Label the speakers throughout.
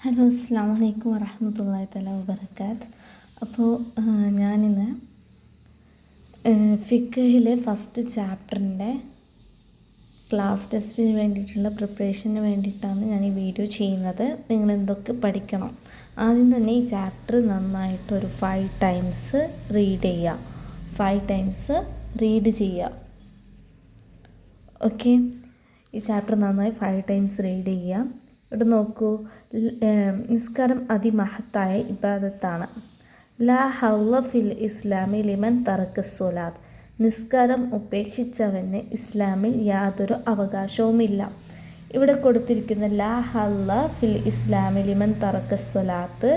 Speaker 1: Hello അസ്സാം വലൈക്കും വറഹമത്തല്ലാഹി തആല വബറകാത്ത്. അപ്പോൾ ഞാനിന്ന് ഫിഖഹിലെ ഫസ്റ്റ് ചാപ്റ്ററിൻ്റെ ക്ലാസ് ടെസ്റ്റിന് വേണ്ടിയിട്ടുള്ള പ്രിപ്പറേഷന് വേണ്ടിയിട്ടാണ് ഞാൻ ഈ വീഡിയോ ചെയ്യുന്നത്. നിങ്ങൾ എന്തൊക്കെ പഠിക്കണം, ആദ്യം തന്നെ ഈ ചാപ്റ്റർ നന്നായിട്ട് ഒരു 5 ടൈംസ് റീഡ് ചെയ്യുക. 5 ടൈംസ് റീഡ് ചെയ്യുക. ഓക്കെ, ഈ ചാപ്റ്റർ നന്നായി 5 ടൈംസ് റീഡ് ചെയ്യുക. ഇവിടെ നോക്കൂ, നിസ്കാരം അതിമഹത്തായ ഇബാദത്താണ്. ലാ ഹൗല ഫിൽ ഇസ്ലാമി ലിമൻ തറക്ക സ്വലാത്ത്. നിസ്കാരം ഉപേക്ഷിച്ചവന് ഇസ്ലാമിൽ യാതൊരു അവകാശവുമില്ല. ഇവിടെ കൊടുത്തിരിക്കുന്ന ലാ ഹൗല ഫിൽ ഇസ്ലാമി ലിമൻ തറക്ക സ്വലാത്ത്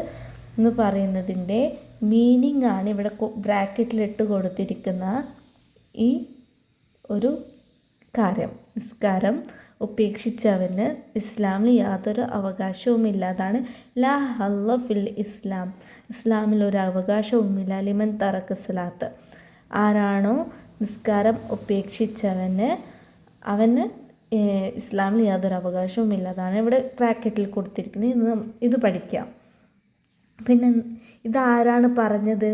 Speaker 1: എന്ന് പറയുന്നതിൻ്റെ മീനിങ് ആണ് ഇവിടെ ബ്രാക്കറ്റിലിട്ട് കൊടുത്തിരിക്കുന്ന ഈ ഒരു കാര്യം. നിസ്കാരം ഉപേക്ഷിച്ചവന് ഇസ്ലാമിൽ യാതൊരു അവകാശവുമില്ല. അതാണ് ലാ ഹല്ല ഫിൽ ഇസ്ലാം. ഇസ്ലാമിൽ ഒരു അവകാശവുമില്ല ലിമൻ തറക്ക സലാത്ത്. ആരാണോ നിസ്കാരം ഉപേക്ഷിച്ചവന് അവന് ഇസ്ലാമിൽ യാതൊരു അവകാശവുമില്ല. അതാണ് ഇവിടെ ബ്രാക്കറ്റിൽ കൊടുത്തിരിക്കുന്നത്. ഇത് പഠിക്കാം. പിന്നെ ഇതാരാണ് പറഞ്ഞത്?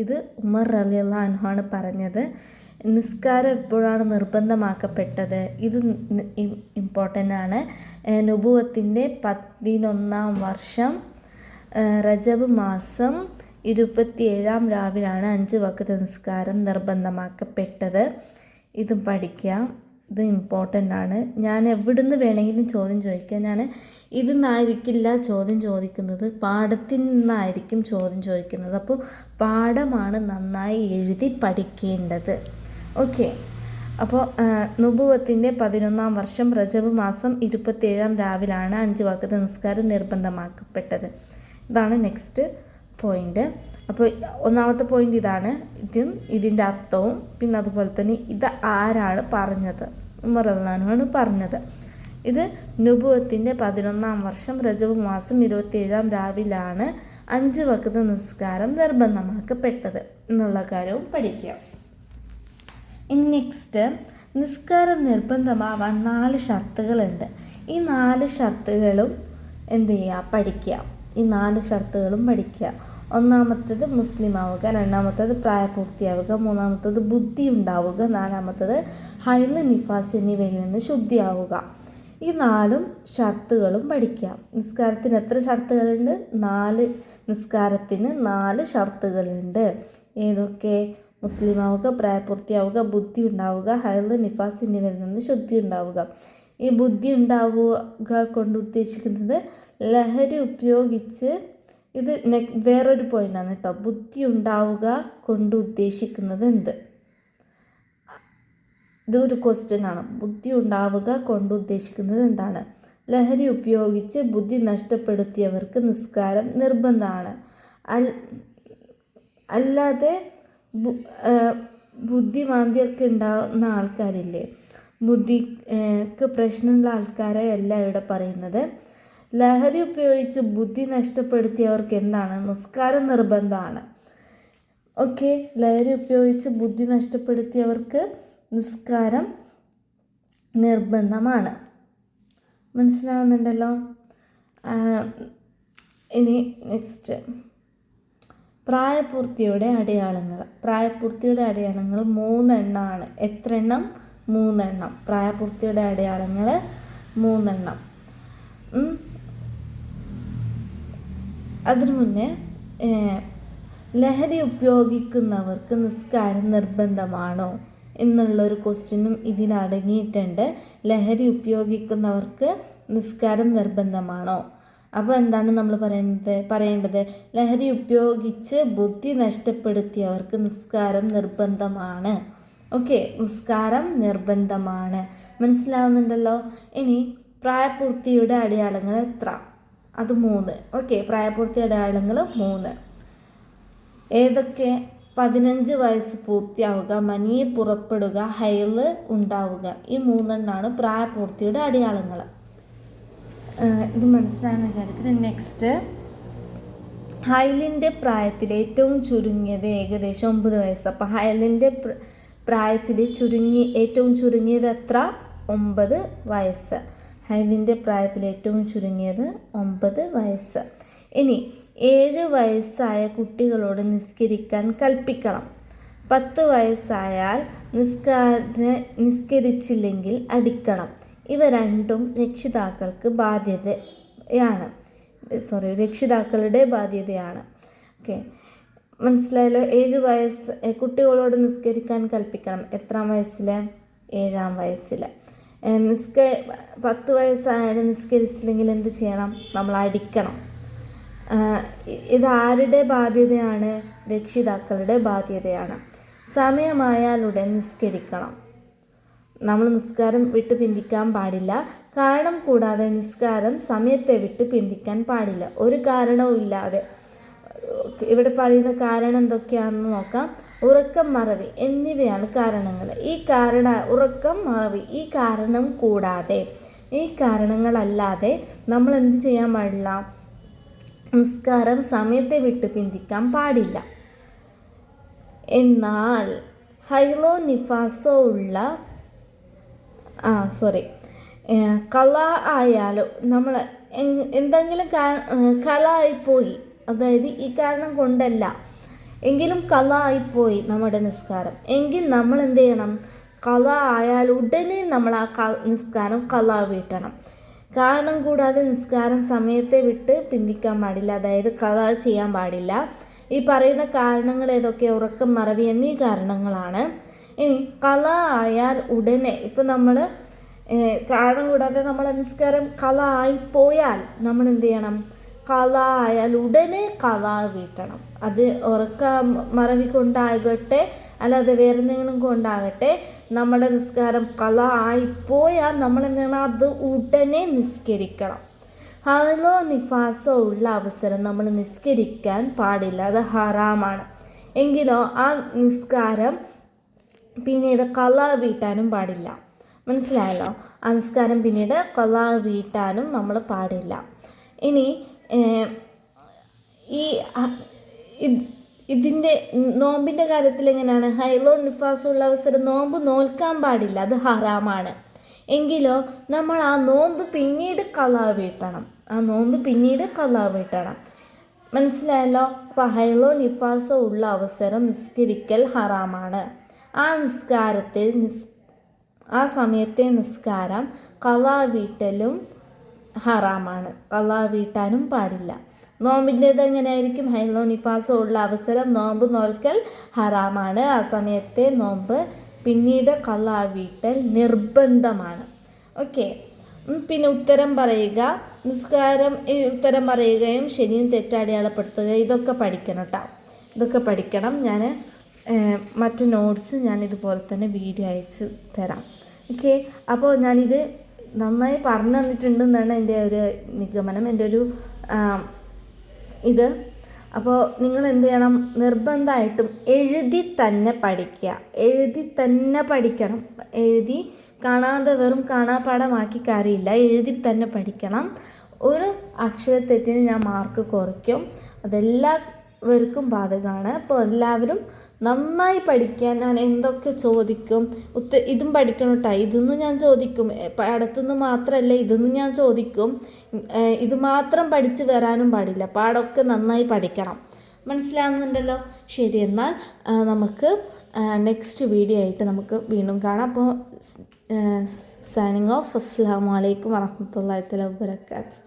Speaker 1: ഇത് ഉമർ റളിയല്ലാഹു അൻഹു ആണ് പറഞ്ഞത്. നിസ്കാരം എപ്പോഴാണ് നിർബന്ധമാക്കപ്പെട്ടത്? ഇത് ഇമ്പോർട്ടൻ്റ് ആണ്. നുബുവത്തിൻ്റെ 11-ാം വർഷം റജബ് മാസം 27-ാം രാവിലാണ് 5 വഖ്ത് നിസ്കാരം നിർബന്ധമാക്കപ്പെട്ടത്. ഇത് പഠിക്കാം. ഇത് ഇമ്പോർട്ടൻ്റ് ആണ്. ഞാൻ എവിടുന്ന് വേണമെങ്കിലും ചോദ്യം ചോദിക്കാം. ഞാൻ ഇതിൽ നിന്നായിരിക്കില്ല ചോദ്യം ചോദിക്കുന്നത്, പാഠത്തിൽ നിന്നായിരിക്കും ചോദ്യം ചോദിക്കുന്നത്. അപ്പോൾ പാഠമാണ് നന്നായി എഴുതി പഠിക്കേണ്ടത്. ഓക്കെ, അപ്പോൾ നുബുവത്തിൻ്റെ 11-ാം വർഷം റജബ് മാസം 27-ാം രാവിലാണ് 5 വഖ്ത് നിസ്കാരം നിർബന്ധമാക്കപ്പെട്ടത്. ഇതാണ് നെക്സ്റ്റ് പോയിൻ്റ്. അപ്പോൾ ഒന്നാമത്തെ പോയിൻ്റ് ഇതാണ്, ഇതിൻ്റെ അർത്ഥവും പിന്നെ അതുപോലെ തന്നെ ഇത് ആരാണ് പറഞ്ഞത്? ഉമർ റളിയല്ലാഹു അൻഹു ആണ് പറഞ്ഞത്. ഇത് നുബുവത്തിൻ്റെ 11-ാം വർഷം റജബ് മാസം 27-ാം രാവിലാണ് 5 വഖ്ത് നിസ്കാരം നിർബന്ധമാക്കപ്പെട്ടത് എന്നുള്ള കാര്യവും പഠിക്കുക. ഇനി നെക്സ്റ്റ്, നിസ്കാരം നിർബന്ധമാവാൻ 4 ഷർത്തുകളുണ്ട്. ഈ 4 ഷർത്തുകളും എന്ത് ചെയ്യുക? പഠിക്കുക. ഈ 4 ഷർത്തുകളും പഠിക്കുക. ഒന്നാമത്തേത് മുസ്ലിം ആവുക, രണ്ടാമത്തേത് പ്രായപൂർത്തിയാവുക, മൂന്നാമത്തേത് ബുദ്ധി ഉണ്ടാവുക, നാലാമത്തേത് ഹൈല് നിഫാസ് എന്നിവയിൽ നിന്ന് ശുദ്ധിയാവുക. ഈ 4 ഷർത്തുകളും പഠിക്കുക. നിസ്കാരത്തിന് എത്ര ഷർത്തുകളുണ്ട്? 4. നിസ്കാരത്തിന് 4 ഷർത്തുകളുണ്ട്. ഏതൊക്കെ? മുസ്ലിം ആവുക, പ്രായപൂർത്തിയാവുക, ബുദ്ധി ഉണ്ടാവുക, ഹൈല് നിഫാസ് എന്നിവയിൽ നിന്ന് ശുദ്ധി ഉണ്ടാവുക. ഈ ബുദ്ധി ഉണ്ടാവുക കൊണ്ട് ഉദ്ദേശിക്കുന്നത് ലഹരി ഉപയോഗിച്ച്, ഇത് വേറൊരു പോയിൻ്റാണ് കേട്ടോ. ബുദ്ധി ഉണ്ടാവുക കൊണ്ട് ഉദ്ദേശിക്കുന്നത് എന്ത്? ഇതൊരു ക്വസ്റ്റ്യൻ ആണ്. ബുദ്ധി ഉണ്ടാവുക കൊണ്ട് ഉദ്ദേശിക്കുന്നത് എന്താണ്? ലഹരി ഉപയോഗിച്ച് ബുദ്ധി നഷ്ടപ്പെടുത്തിയവർക്ക് നിസ്കാരം നിർബന്ധമാണ്. അല്ലാതെ ബുദ്ധിമാന്ദ്യമൊക്കെ ഉണ്ടാകുന്ന ആൾക്കാരില്ലേ, ബുദ്ധിക്ക് പ്രശ്നമുള്ള ആൾക്കാരെ അല്ല ഇവിടെ പറയുന്നത്. ലഹരി ഉപയോഗിച്ച് ബുദ്ധി നഷ്ടപ്പെടുത്തിയവർക്ക് എന്താണ്? നിസ്കാരം നിർബന്ധമാണ്. ഓക്കെ, ലഹരി ഉപയോഗിച്ച് ബുദ്ധി നഷ്ടപ്പെടുത്തിയവർക്ക് നിസ്കാരം നിർബന്ധമാണ്. മനസ്സിലാവുന്നുണ്ടല്ലോ? ഇനി നെക്സ്റ്റ്, പ്രായപൂർത്തിയുടെ അടയാളങ്ങൾ. പ്രായപൂർത്തിയുടെ അടയാളങ്ങൾ 3 എണ്ണമാണ്. എത്ര എണ്ണം? 3 എണ്ണം. പ്രായപൂർത്തിയുടെ അടയാളങ്ങൾ 3 എണ്ണം. അതിനു മുന്നേ, ലഹരി ഉപയോഗിക്കുന്നവർക്ക് നിസ്കാരം നിർബന്ധമാണോ എന്നുള്ളൊരു ക്വസ്റ്റ്യനും ഇതിലടങ്ങിയിട്ടുണ്ട്. ലഹരി ഉപയോഗിക്കുന്നവർക്ക് നിസ്കാരം നിർബന്ധമാണോ? അപ്പോൾ എന്താണ് നമ്മൾ പറയേണ്ടത്? ലഹരി ഉപയോഗിച്ച് ബുദ്ധി നഷ്ടപ്പെടുത്തിയവർക്ക് നിസ്കാരം നിർബന്ധമാണ്. ഓക്കെ, നിസ്കാരം നിർബന്ധമാണ്. മനസ്സിലാവുന്നുണ്ടല്ലോ? ഇനി പ്രായപൂർത്തിയുടെ അടയാളങ്ങൾ എത്ര? അത് 3. ഓക്കെ, പ്രായപൂർത്തി അടയാളങ്ങൾ 3. ഏതൊക്കെ? 15 വയസ്സ് പൂർത്തിയാവുക, മനി പുറപ്പെടുക, ഹൈല് ഉണ്ടാവുക. ഈ 3 എണ്ണമാണ് പ്രായപൂർത്തിയുടെ അടയാളങ്ങൾ. ഇത് മനസ്സിലായെന്ന് വിചാരിക്കുന്നത്. നെക്സ്റ്റ്, ഹൈലിൻ്റെ പ്രായത്തിൽ ഏറ്റവും ചുരുങ്ങിയത് ഏകദേശം 9 വയസ്സ്. അപ്പോൾ ഹൈലിൻ്റെ പ്രായത്തിൽ ഏറ്റവും ചുരുങ്ങിയത് എത്ര? 9 വയസ്സ്. ഹൈദിൻ്റെ പ്രായത്തിൽ ഏറ്റവും ചുരുങ്ങിയത് 9 വയസ്സ്. ഇനി 7 വയസ്സായ കുട്ടികളോട് നിസ്കരിക്കാൻ കൽപ്പിക്കണം. 10 വയസ്സായാൽ നിസ്കരിച്ചില്ലെങ്കിൽ അടിക്കണം. ഇവ രണ്ടും രക്ഷിതാക്കളുടെ ബാധ്യതയാണ്. ഓക്കെ, മനസ്സിലായല്ലോ. 7 വയസ്സ് കുട്ടികളോട് നിസ്കരിക്കാൻ കൽപ്പിക്കണം. എത്രാം വയസ്സിൽ? 7-ാം വയസ്സിൽ. 10 വയസ്സായാലും നിസ്കരിച്ചില്ലെങ്കിൽ എന്ത് ചെയ്യണം? നമ്മൾ അടിക്കണം. ഇതാരുടെ ബാധ്യതയാണ്? രക്ഷിതാക്കളുടെ ബാധ്യതയാണ്. സമയമായാലുടൻ നിസ്കരിക്കണം. നമ്മൾ നിസ്കാരം വിട്ട് പിന്തിക്കാൻ പാടില്ല. കാരണം കൂടാതെ നിസ്കാരം സമയത്തെ വിട്ട് പിന്തിക്കാൻ പാടില്ല. ഒരു കാരണവും ഇല്ലാതെ. ഇവിടെ പറയുന്ന കാരണം എന്തൊക്കെയാണെന്ന് നോക്കാം. ഉറക്കം, മറവി എന്നിവയാണ് കാരണങ്ങൾ. ഉറക്കം, മറവി ഈ കാരണം കൂടാതെ, ഈ കാരണങ്ങളല്ലാതെ നമ്മൾ എന്ത് ചെയ്യാൻ പാടില്ല? നിസ്കാരം സമയത്തെ വിട്ട് പിന്തിക്കാൻ പാടില്ല. എന്നാൽ ഹൈലോ നിഫാസോ ഉള്ള കള ആയാലോ, നമ്മൾ എന്തെങ്കിലും കള ആയിപ്പോയി, അതായത് ഈ കാരണം കൊണ്ടല്ല എങ്കിലും കള ആയിപ്പോയി നമ്മുടെ നിസ്കാരം, എങ്കിൽ നമ്മൾ എന്ത് ചെയ്യണം? കള ആയാൽ ഉടനെ നമ്മൾ ആ നിസ്കാരം കള വീട്ടണം. കാരണം കൂടാതെ നിസ്കാരം സമയത്തെ വിട്ട് പിന്തിക്കാൻ പാടില്ല, അതായത് കള ചെയ്യാൻ പാടില്ല. ഈ പറയുന്ന കാരണങ്ങൾ ഏതൊക്കെ? ഉറക്കം, മറവി എന്നീ കാരണങ്ങളാണ്. ഇനി കള ആയാൽ ഉടനെ, ഇപ്പം നമ്മൾ കാരണം കൂടാതെ നമ്മൾ നിസ്കാരം കള ആയിപ്പോയാൽ നമ്മൾ എന്ത് ചെയ്യണം? കള ആയാൽ ഉടനെ കള വീട്ടണം. അത് ഉറക്കം, മറവി കൊണ്ടാകട്ടെ അല്ലാതെ വേറെ എന്തെങ്കിലും കൊണ്ടാകട്ടെ, നമ്മുടെ നിസ്കാരം കള ആയിപ്പോയാൽ നമ്മൾ എന്ത് ചെയ്യണം? അത് ഉടനെ നിസ്കരിക്കണം. ഹൈലോ നിഫാസോ ഉള്ള അവസരം നമ്മൾ നിസ്കരിക്കാൻ പാടില്ല, അത് ഹറാമാണ്. എങ്കിലോ ആ നിസ്കാരം പിന്നീട് കള വീട്ടാനും പാടില്ല. മനസ്സിലായല്ലോ? ആ നിസ്കാരം പിന്നീട് കള വീട്ടാനും നമ്മൾ പാടില്ല. ഇനി ഇതിൻ്റെ നോമ്പിൻ്റെ കാര്യത്തിൽ എങ്ങനെയാണ്? ഹൈലോ നിഫാസോ ഉള്ള അവസരം നോമ്പ് നോൽക്കാൻ പാടില്ല, അത് ഹറാമാണ്. എങ്കിലോ നമ്മൾ ആ നോമ്പ് പിന്നീട് കള വീട്ടണം. മനസ്സിലായല്ലോ? അപ്പോൾ ഹൈലോ നിഫാസോ ഉള്ള അവസരം നിസ്കരിക്കൽ ഹറാമാണ്. ആ സമയത്തെ നിസ്കാരം കള വീട്ടലും ഹറാമാണ്, കള വീട്ടാനും പാടില്ല. നോമ്പിൻ്റേത് എങ്ങനെയായിരിക്കും? ഹൈലോ നിഫാസോ ഉള്ള അവസരം നോമ്പ് നോൽക്കൽ ഹറാമാണ്. ആ സമയത്തെ നോമ്പ് പിന്നീട് കള വീട്ടൽ നിർബന്ധമാണ്. ഓക്കെ, പിന്നെ ഉത്തരം പറയുക, നിസ്കാരം ഉത്തരം പറയുകയും ശരിയും തെറ്റടയാളപ്പെടുത്തുക, ഇതൊക്കെ പഠിക്കണം കേട്ടോ. ഇതൊക്കെ പഠിക്കണം. ഞാൻ മറ്റു നോട്ട്സ് ഞാൻ ഇതുപോലെ തന്നെ വീഡിയോ അയച്ച് തരാം. ഓക്കെ, അപ്പോൾ ഞാനിത് നന്നായി പറഞ്ഞു തന്നിട്ടുണ്ടെന്നാണ് എൻ്റെ ഒരു നിഗമനം, എൻ്റെ ഒരു ഇത്. അപ്പോൾ നിങ്ങൾ എന്ത് ചെയ്യണം? നിർബന്ധമായിട്ടും എഴുതി തന്നെ പഠിക്കണം. എഴുതി കാണാതെ വെറും കാണാപ്പാഠമാക്കി കാര്യമില്ല, എഴുതി തന്നെ പഠിക്കണം. ഒരു അക്ഷരത്തെറ്റിന് ഞാൻ മാർക്ക് കുറയ്ക്കും, അതെല്ലാവർക്കും ബാധകമാണ്. അപ്പോൾ എല്ലാവരും നന്നായി പഠിക്കാൻ ഞാൻ എന്തൊക്കെ ചോദിക്കും, ഇതും പഠിക്കണം കേട്ടോ. ഇതൊന്നും ഞാൻ ചോദിക്കും, പാടത്തുനിന്ന് മാത്രമല്ല, ഇതൊന്നും ഞാൻ ചോദിക്കും. ഇത് മാത്രം പഠിച്ച് വരാനും പാടില്ല, പാടമൊക്കെ നന്നായി പഠിക്കണം. മനസ്സിലാകുന്നുണ്ടല്ലോ? ശരി, എന്നാൽ നമുക്ക് നെക്സ്റ്റ് വീഡിയോ ആയിട്ട് നമുക്ക് വീണ്ടും കാണാം. അപ്പോൾ സൈനിങ് ഓഫ്. അസ്സലാമു അലൈക്കും വറഹ്മത്തുള്ളാഹി വബറകാതുഹു.